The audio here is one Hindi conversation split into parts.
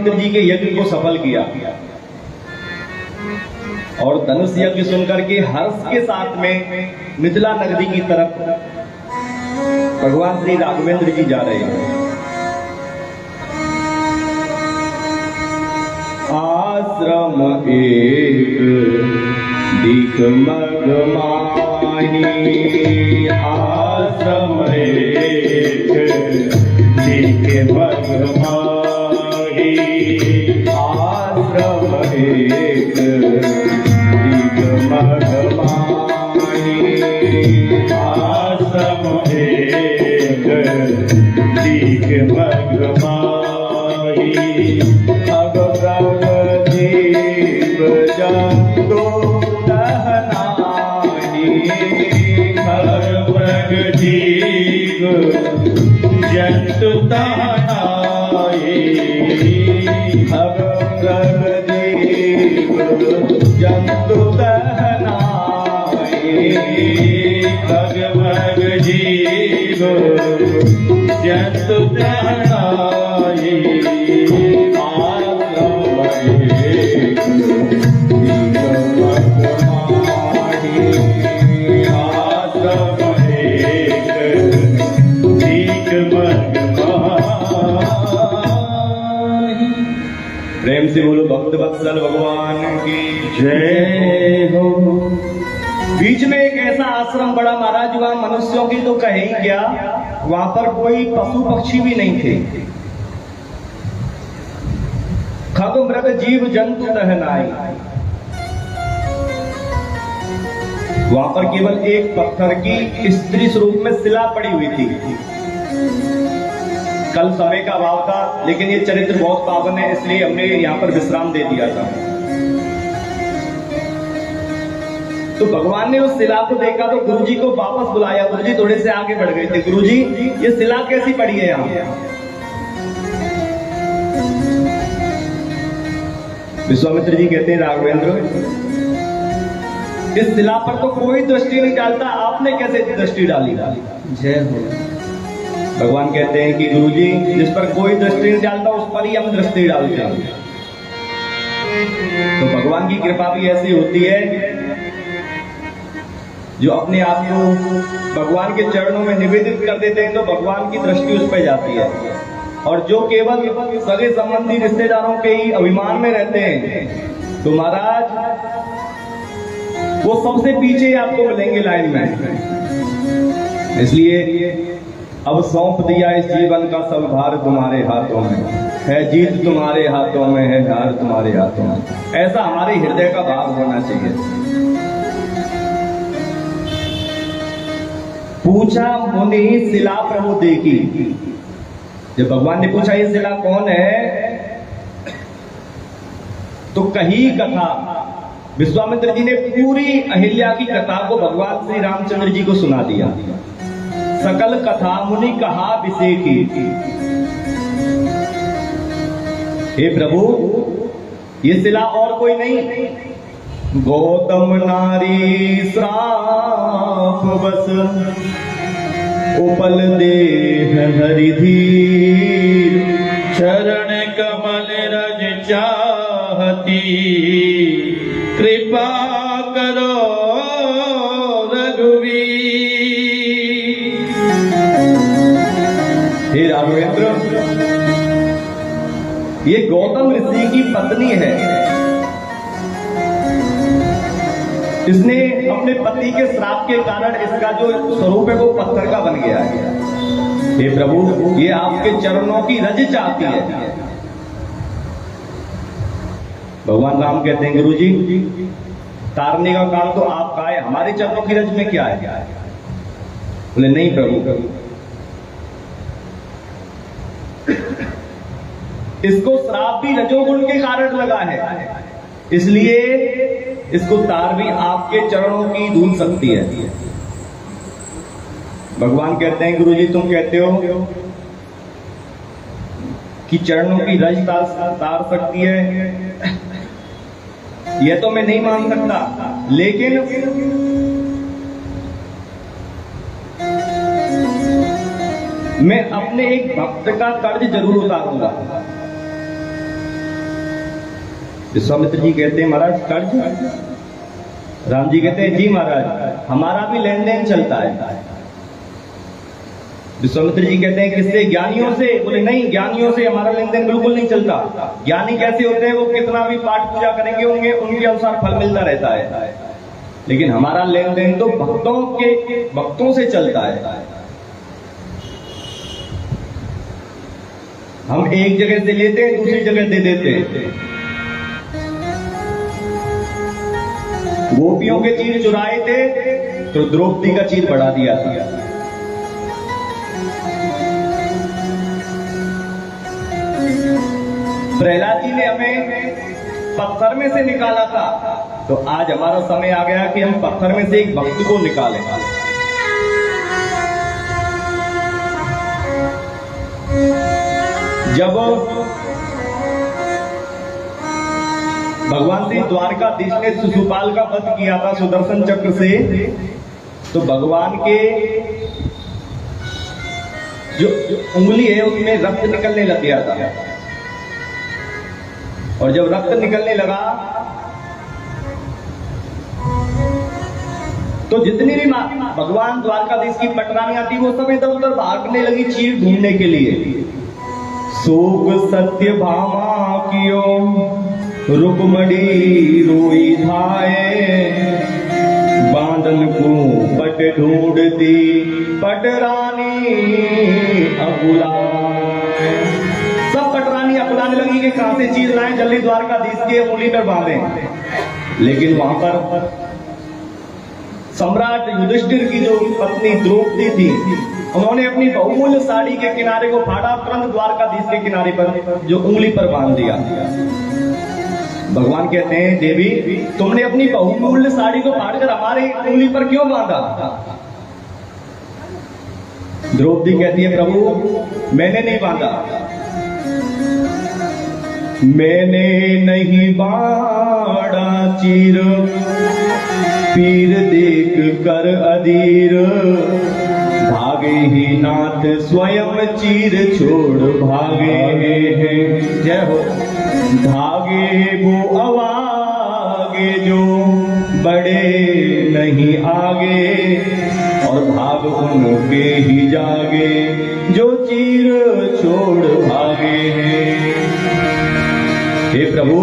विश्वामित्र जी के यज्ञ को सफल किया और धनुष यज्ञ सुनकर के हर्ष के साथ में मिथिला नगरी की तरफ भगवान श्री राघवेंद्र जी जा रहे हैं। आश्रम एक दिख मगमाही, आश्रम एक दिख मगमाही, आश्रम एक दिख मगमाही, आश्रम एक दिख मगमाही। जीव जंतु तहनाही, मृग जीव जंतु तहनाही, मृग जीव जंतु तहनाही, मृग जीव जंतु तहनाही। प्रेम से बोलो भक्त वत्सल भगवान की जय हो। बीच में एक ऐसा आश्रम बड़ा महाराज, वहां मनुष्यों की तो कहे ही क्या, वहां पर कोई पशु पक्षी भी नहीं थे। खग मृग जीव जंतु तहनाई, वहां पर केवल एक पत्थर की स्त्री स्वरूप में शिला पड़ी हुई थी। कल समय का अभाव था, लेकिन ये चरित्र बहुत पावन है, इसलिए हमने यहाँ पर विश्राम दे दिया था। तो भगवान ने उस शिला को देखा तो गुरुजी को वापस बुलाया। गुरुजी थोड़े से आगे बढ़ गए थे। गुरुजी, ये शिला कैसी पड़ी है यहाँ? विश्वामित्र जी कहते हैं, राघवेंद्र, इस शिला पर तो कोई दृष्टि नहीं डालता, आपने कैसे दृष्टि डाली? जय हो। भगवान कहते हैं कि गुरुजी, जिस पर कोई दृष्टि नहीं डालता उस पर ही हम दृष्टि डालते हैं। तो भगवान की कृपा भी ऐसी होती है, जो अपने आप को भगवान के चरणों में निवेदित कर देते हैं तो भगवान की दृष्टि उस पर जाती है। और जो केवल सगे संबंधी रिश्तेदारों के ही अभिमान में रहते हैं तो महाराज वो सबसे पीछे आपको मिलेंगे लाइन में। इसलिए अब सौंप दिया इस जीवन का सब भार तुम्हारे हाथों में है, जीत तुम्हारे हाथों में है, हार तुम्हारे हाथों में। ऐसा हमारे हृदय का भाव होना चाहिए। पूछा मुनि शिला प्रभु देखी, जब भगवान ने पूछा ये शिला कौन है, तो कही कथा। विश्वामित्र जी ने पूरी अहिल्या की कथा को भगवान श्री रामचंद्र जी को सुना दिया। सकल कथा मुनि कहा विषेकी, हे प्रभु, ये शिला और कोई नहीं, गौतम नारी श्राप बस उपल देह हरिधीर, चरण कमल रज चाहती, कृपा करो रघुवीर। हे राघवेंद्र, ये गौतम ऋषि की पत्नी है। इसने अपने पति के श्राप के कारण इसका जो स्वरूप है वो पत्थर का बन गया है। हे प्रभु, ये आपके चरणों की रज चाहती है। भगवान राम कहते हैं, गुरुजी, तारने का काम तो आपका है, हमारे चरणों की रज में क्या है? बोले नहीं प्रभु, इसको श्राप भी रजोगुण के कारण लगा है, इसलिए इसको तार भी आपके चरणों की धूल सकती है। भगवान कहते हैं, गुरुजी तुम कहते हो कि चरणों की रज तार सकती है, यह तो मैं नहीं मान सकता, लेकिन मैं अपने एक भक्त का कर्ज जरूर उतारूंगा। विश्वामित्र जी कहते हैं महाराज कर्ज? राम जी कहते हैं जी महाराज हमारा भी लेन देन चलता है। विश्वामित्र जी कहते हैं किससे? ज्ञानियों से। बोले नहीं, ज्ञानियों से हमारा लेन देन बिल्कुल नहीं चलता। ज्ञानी कैसे होते हैं? वो कितना भी पाठ पूजा करेंगे होंगे उनके अनुसार फल मिलता रहता है, लेकिन हमारा लेन देन तो भक्तों से चलता है। हम एक जगह से लेते हैं दूसरी जगह दे देते हैं। गोपियों के चीर चुराए थे तो द्रौपदी का चीर बढ़ा दिया था। प्रहलाद जी ने हमें पत्थर में से निकाला था, तो आज हमारा समय आ गया कि हम पत्थर में से एक भक्त को निकालें। जब भगवान श्री द्वारकाधीश ने शिशुपाल का वध किया था सुदर्शन चक्र से, तो भगवान के जो उंगली है उसमें रक्त निकलने लग गया था, और जब रक्त निकलने लगा तो जितनी भी भगवान द्वारकाधीश की पटरानियां थी वो सब इधर उधर भागने लगी चीर ढूंढने के लिए। शोक सत्य भामा कियो रुकमणी रोई धाए, बांधन को पट ढूंढती पटरानी अकुलाए। सब पटरानी अकुलाने लगी कि कहां से चीज लाएं, जल्दी द्वारकाधीश के उंगली पर बांधें। लेकिन वहां पर सम्राट युधिष्ठिर की जो पत्नी द्रौपदी थी, उन्होंने अपनी बहुमूल्य साड़ी के किनारे को फाड़ा, तुरंत द्वारकाधीश के किनारे पर जो उंगली पर बांध दिया। भगवान कहते हैं देवी तुमने अपनी बहुमूल्य साड़ी को फाड़कर हमारे उंगली पर क्यों बांधा? द्रौपदी कहती है प्रभु मैंने नहीं बांधा, मैंने नहीं बाड़ा चीर, पीर देख कर अधीर, भागे ही नाथ स्वयं चीर छोड़ भागे हैं। जय हो। भागे वो अवागे जो बड़े नहीं आगे, और भाग उनके ही जागे जो चीर छोड़ भागे हैं। हे प्रभु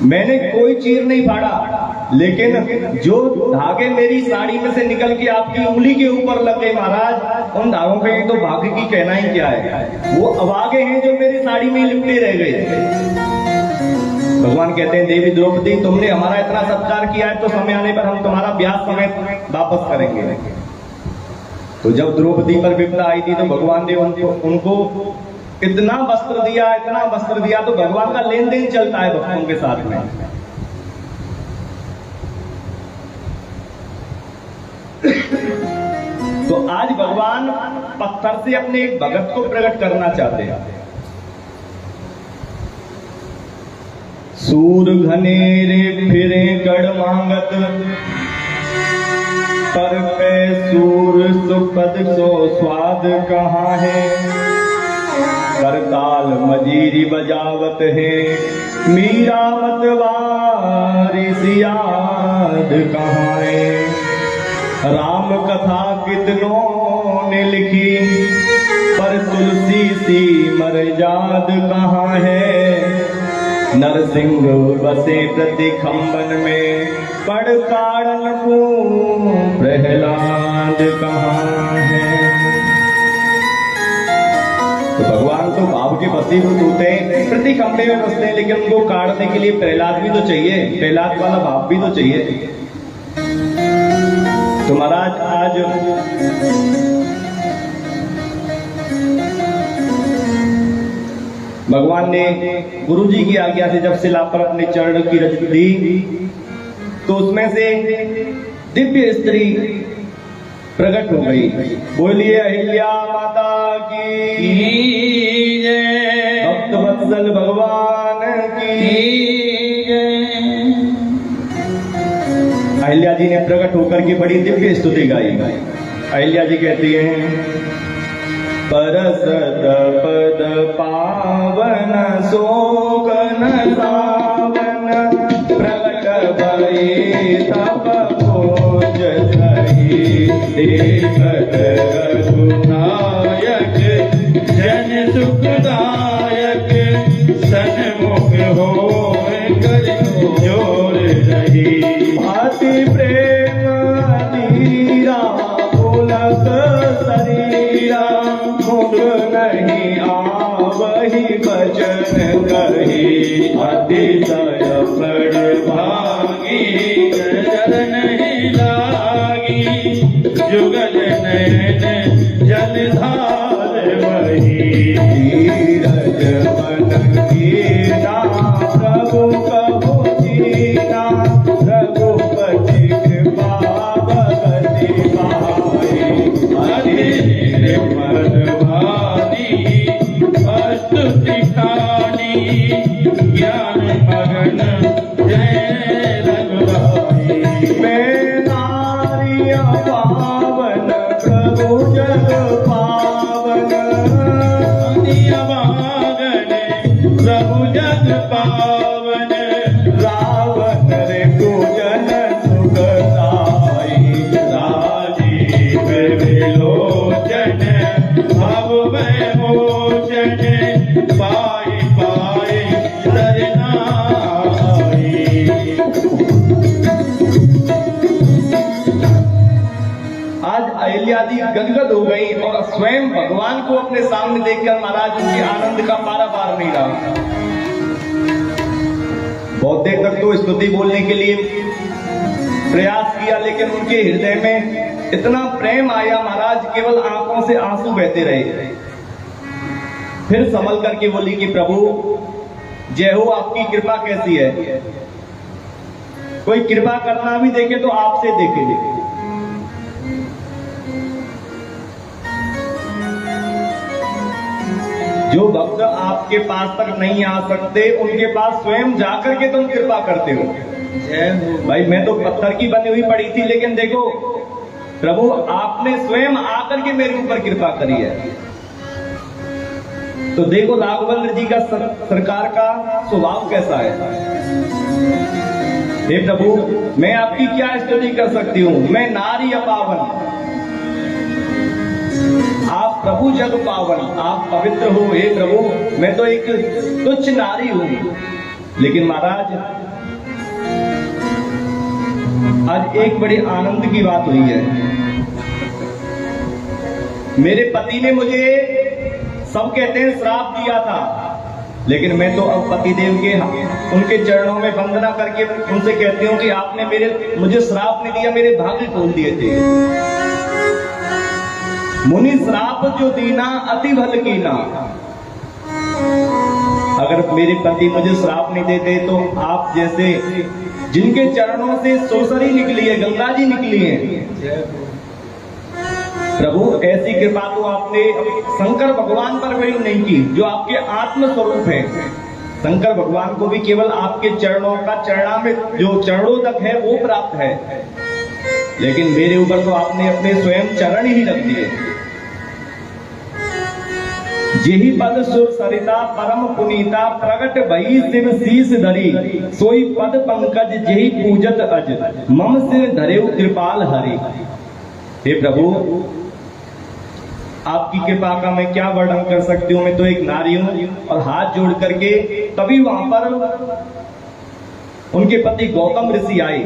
मैंने कोई चीर नहीं फाड़ा, लेकिन जो धागे मेरी साड़ी में से निकल के आपकी उंगली के ऊपर लग गए महाराज, उन धागों के तो भाग्य की कहना ही क्या है। वो अभागे हैं जो मेरी साड़ी में लिपटे रह गए। भगवान कहते हैं देवी द्रौपदी तुमने हमारा इतना सत्कार किया है तो समय आने पर हम तुम्हारा ब्याह समेत वापस करेंगे। तो जब द्रौपदी पर विपदा आई थी तो भगवान ने उनको इतना वस्त्र दिया, तो भगवान का लेन देन चलता है भक्तों के साथ में। तो आज भगवान पत्थर से अपने एक भगत को प्रकट करना चाहते हैं। सूर घनेरे फिरे गढ़ मांगत, पर पे सूर सुखद सो स्वाद कहाँ है, करताल मजीरी बजावत है, मीरा मतवारी सियाद कहाँ है। राम कथा कितनों ने लिखी, पर तुलसी सी मर्याद कहाँ है। नरसिंह बसे प्रति खंबन में, पड़ कारण को प्रहलाद कहाँ है। तो भगवान तो भाव के वसीभूत होते हैं, प्रति खंबे में बसते हैं, लेकिन उनको काटने के लिए प्रहलाद भी तो चाहिए, प्रहलाद वाला भाव भी तो चाहिए। तो महाराज आज भगवान ने गुरु जी की आज्ञा से जब शिला पर अपने चरण की रच दी, तो उसमें से दिव्य स्त्री प्रकट हो गई। बोलिए अहिल्या माता की जय, भक्त वत्सल भगवान की जय। अहिल्या जी ने प्रकट होकर के बड़ी दिव्य स्तुति गाई। अहिल्या जी कहती हैं परसत पद पावन शोकन सावन प्रगट भई तब खोज सही देखत रघुनायक जन सुखदायक सन्मुख होय कर जोर रही अति प्रेम धीरा पुलक शरीरा मुख नहीं आवहि बचन कही अतिशय बड़ भागी नजर नहीं लागी जुगल नैन जलधार वही धीरज मन कीना प्रभु कबू जीना रघुपति कृपा भगति पाई अति मन भानी अस्तुति खानी ज्ञान मगन जय रघुराई मैं नारिया पावन प्रभु जग पावन भागन प्रभु जग पावन रावण रे पूजन सुखदाई राजीव विलोचन भव में मोचन पाई पाई सरनाई। आज अहिल्या जी गदगद हो गई और स्वयं भगवान को अपने सामने देखकर महाराज उनके आनंद का पारा पार नहीं रहा। बहुत देर तक तो स्तुति बोलने के लिए प्रयास किया, लेकिन उनके हृदय में इतना प्रेम आया महाराज केवल आंखों से आंसू बहते रहे। फिर संभल करके बोली कि प्रभु जय हो, आपकी कृपा कैसी है? कोई कृपा करना भी देखे तो आपसे देखे। जो भक्त आपके पास तक नहीं आ सकते उनके पास स्वयं जाकर के तुम कृपा करते हो। भाई मैं तो पत्थर की बनी हुई पड़ी थी, लेकिन देखो प्रभु आपने स्वयं आकर के मेरे ऊपर कृपा करी है। तो देखो राघवेंद्र जी का सरकार का स्वभाव कैसा है। हे प्रभु मैं आपकी क्या स्तुति कर सकती हूँ? मैं नारी अपावन, आप प्रभु जग पावन, आप पवित्र हो। हे प्रभु मैं तो एक तुच्छ नारी हूं। लेकिन महाराज आज एक बड़ी आनंद की बात हुई है। मेरे पति ने मुझे सब कहते हैं श्राप दिया था, लेकिन मैं तो अब पतिदेव के उनके चरणों में वंदना करके उनसे कहती हूँ कि आपने मुझे श्राप नहीं दिया, मेरे भाग्य खोल दिए थे। मुनि श्राप जो दीना अति भल कीना। अगर मेरे पति मुझे श्राप नहीं देते तो आप जैसे जिनके चरणों से सोसरी निकली है, गंगा जी निकली है, प्रभु ऐसी कृपा तो आपने शंकर भगवान पर भी नहीं की जो आपके आत्म स्वरूप है। शंकर भगवान को भी केवल आपके चरणों का चरणामृत जो चरणोदक है वो प्राप्त है, लेकिन मेरे ऊपर तो आपने अपने स्वयं चरण ही रख दिए। जेहि पद सुर सरिता परम पुनीता प्रगट भई शिव शीस धरी सोई पद पंकज जेहि पूजत अज मम सिर धरेउ कृपाल हरि। हे प्रभु आपकी कृपा का मैं क्या वर्णन कर सकती हूँ। मैं तो एक नारी हूँ और हाथ जोड़ करके तभी वहां पर उनके पति गौतम ऋषि आए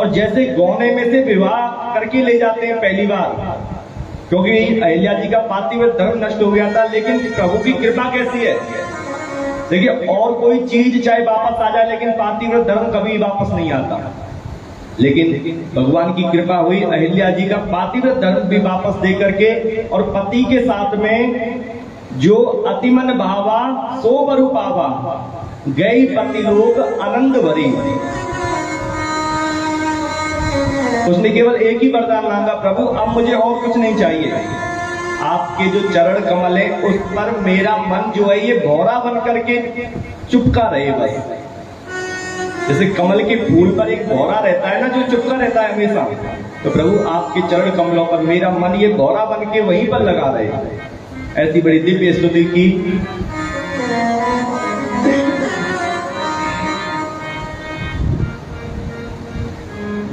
और जैसे गौने में से विवाह करके ले जाते हैं पहली बार, क्योंकि अहिल्या जी का पार्थिव धर्म नष्ट हो गया था। लेकिन प्रभु की कृपा कैसी है, देखिए और कोई चीज चाहे वापस आ जाए लेकिन पार्थिव धर्म कभी वापस नहीं आता। लेकिन भगवान की कृपा हुई, अहिल्या जी का पार्थिव धर्म भी वापस दे करके और पति के साथ में जो अतिमन भावा सो बरु पावा गई पति लोग आनंद भरी। उसने केवल एक ही वरदान मांगा, प्रभु अब मुझे और कुछ नहीं चाहिए, आपके जो चरण कमल है उस पर मेरा मन जो है ये भौरा बन करके चुपका रहे। बस जैसे कमल के फूल पर एक भौरा रहता है ना जो चुपका रहता है हमेशा, तो प्रभु आपके चरण कमलों पर मेरा मन ये भौरा बन के वहीं पर लगा रहे। ऐसी बड़ी दिव्य स्तुति की।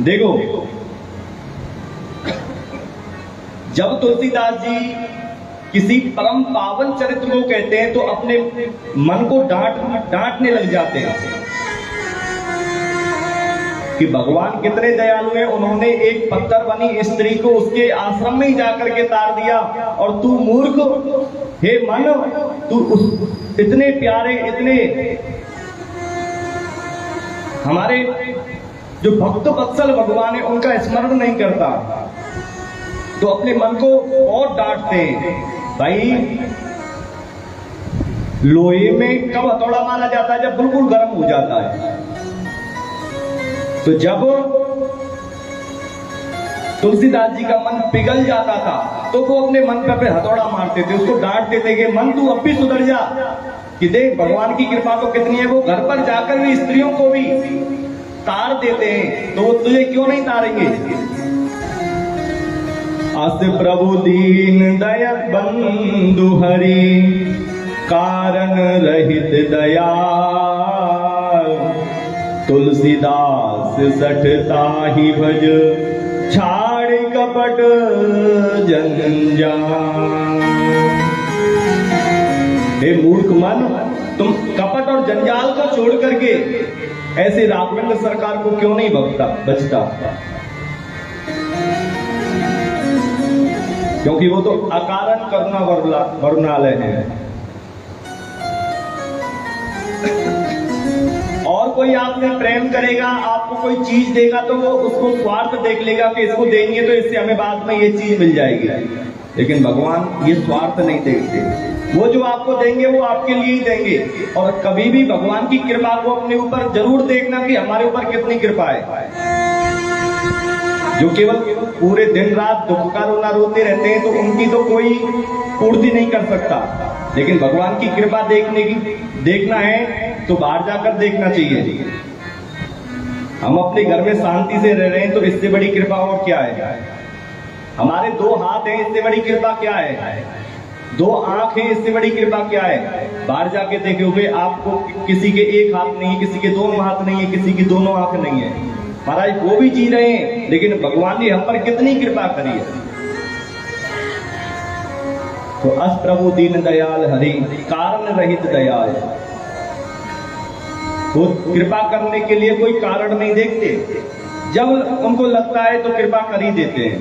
देखो, जब तुलसीदास जी किसी परम पावन चरित्र को कहते हैं तो अपने मन को डांटने लग जाते हैं कि भगवान कितने दयालु हैं। उन्होंने एक पत्थर बनी स्त्री को उसके आश्रम में ही जाकर के तार दिया, और तू मूर्ख, हे मन, तू इतने प्यारे, इतने हमारे जो भक्त वत्सल भगवान है उनका स्मरण नहीं करता, तो अपने मन को और डांटते हैं। भाई, लोहे में कब हथौड़ा मारा जाता है? जब बिल्कुल गर्म हो जाता है। तो जब तुलसीदास जी का मन पिघल जाता था तो वो अपने मन पे हथौड़ा मारते थे, उसको डांटते थे कि मन तू अब भी सुधर जा, कि देख भगवान की कृपा तो कितनी है, वो घर पर जाकर भी स्त्रियों को भी तार देते हैं, तो वो तुझे क्यों नहीं तारेंगे। अस प्रभु दीन दया बंधु हरि, कारण रहित दया, तुलसीदास सठता ही भज, छाड़ कपट जंजाल। हे मूर्ख मन, तुम कपट और जंजाल को छोड़ करके ऐसे राघवेंद्र सरकार को क्यों नहीं बचता? क्योंकि वो तो अकारण करुणा वरुणालय है। और कोई आपसे प्रेम करेगा, आपको कोई चीज देगा तो वो उसको स्वार्थ देख लेगा कि इसको देंगे तो इससे हमें बाद में ये चीज मिल जाएगी। लेकिन भगवान ये स्वार्थ नहीं देखते, वो जो आपको देंगे वो आपके लिए ही देंगे। और कभी भी भगवान की कृपा को अपने ऊपर जरूर देखना कि हमारे ऊपर कितनी कृपा है। जो केवल पूरे दिन रात दुख का रोना रोते रहते हैं तो उनकी तो कोई पूर्ति नहीं कर सकता, लेकिन भगवान की कृपा देखना है तो बाहर जाकर देखना चाहिए। हम अपने घर में शांति से रह रहे हैं तो इससे बड़ी कृपा और क्या है। हमारे 2 हाथ हैं, इससे बड़ी कृपा क्या है। 2 आंख है, इससे बड़ी कृपा क्या है। बाहर जाके देखोगे आपको किसी के 1 हाथ नहीं है, किसी के 2 हाथ नहीं है, किसी की दोनों आंख नहीं है। महाराज वो भी जी रहे हैं, लेकिन भगवान ने हम पर कितनी कृपा करी है। तो अस प्रभु दीन दयाल हरि, कारण रहित दयाल। वो कृपा करने के लिए कोई कारण नहीं देखते, जब उनको लगता है तो कृपा कर ही देते हैं।